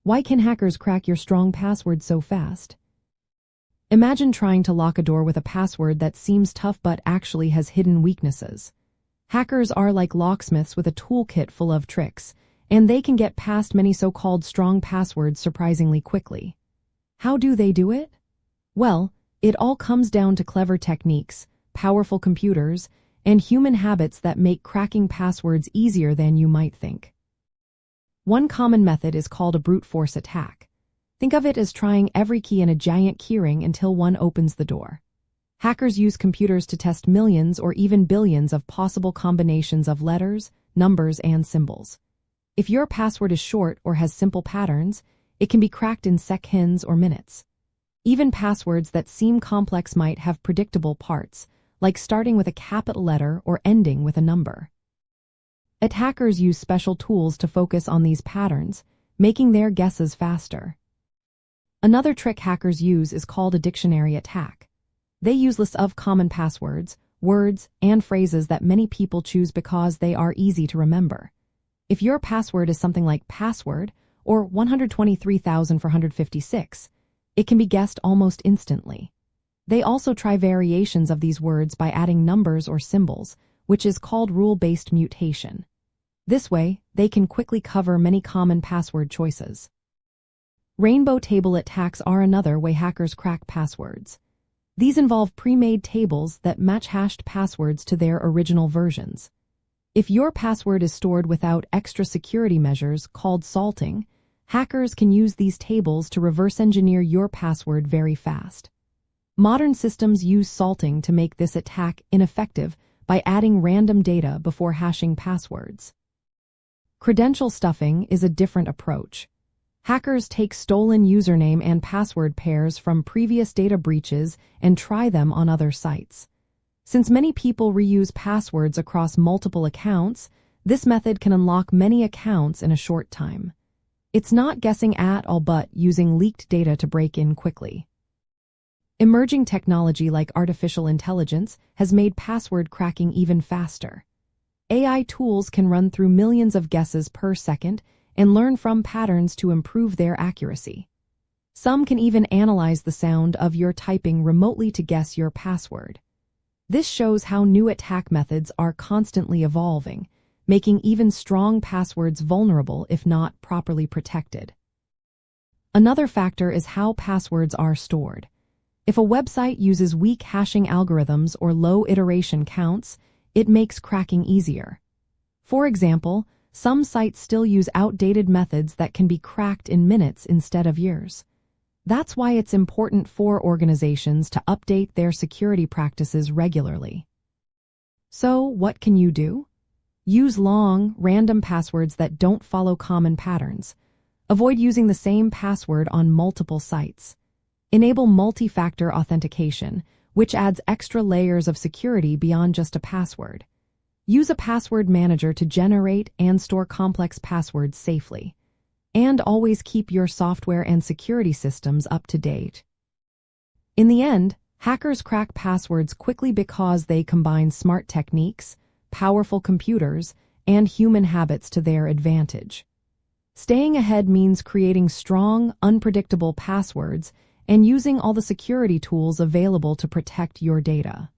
Why can hackers crack your strong password so fast? Imagine trying to lock a door with a password that seems tough but actually has hidden weaknesses. Hackers are like locksmiths with a toolkit full of tricks, and they can get past many so-called strong passwords surprisingly quickly. How do they do it? Well, it all comes down to clever techniques, powerful computers, and human habits that make cracking passwords easier than you might think. One common method is called a brute force attack. Think of it as trying every key in a giant keyring until one opens the door. Hackers use computers to test millions or even billions of possible combinations of letters, numbers, and symbols. If your password is short or has simple patterns, it can be cracked in seconds or minutes. Even passwords that seem complex might have predictable parts, like starting with a capital letter or ending with a number. Attackers use special tools to focus on these patterns, making their guesses faster. Another trick hackers use is called a dictionary attack. They use lists of common passwords, words, and phrases that many people choose because they are easy to remember. If your password is something like password or 123,456, it can be guessed almost instantly. They also try variations of these words by adding numbers or symbols, which is called rule-based mutation. This way, they can quickly cover many common password choices. Rainbow table attacks are another way hackers crack passwords. These involve pre-made tables that match hashed passwords to their original versions. If your password is stored without extra security measures called salting, hackers can use these tables to reverse engineer your password very fast. Modern systems use salting to make this attack ineffective by adding random data before hashing passwords. Credential stuffing is a different approach. Hackers take stolen username and password pairs from previous data breaches and try them on other sites. Since many people reuse passwords across multiple accounts, this method can unlock many accounts in a short time. It's not guessing at all but using leaked data to break in quickly. Emerging technology like artificial intelligence has made password cracking even faster. AI tools can run through millions of guesses per second and learn from patterns to improve their accuracy. Some can even analyze the sound of your typing remotely to guess your password. This shows how new attack methods are constantly evolving, making even strong passwords vulnerable if not properly protected. Another factor is how passwords are stored. If a website uses weak hashing algorithms or low iteration counts, it makes cracking easier. For example, some sites still use outdated methods that can be cracked in minutes instead of years. That's why it's important for organizations to update their security practices regularly. So, what can you do? Use long, random passwords that don't follow common patterns. Avoid using the same password on multiple sites. Enable multi-factor authentication, which adds extra layers of security beyond just a password. Use a password manager to generate and store complex passwords safely. And always keep your software and security systems up to date. In the end, hackers crack passwords quickly because they combine smart techniques, powerful computers, and human habits to their advantage. Staying ahead means creating strong, unpredictable passwords and using all the security tools available to protect your data.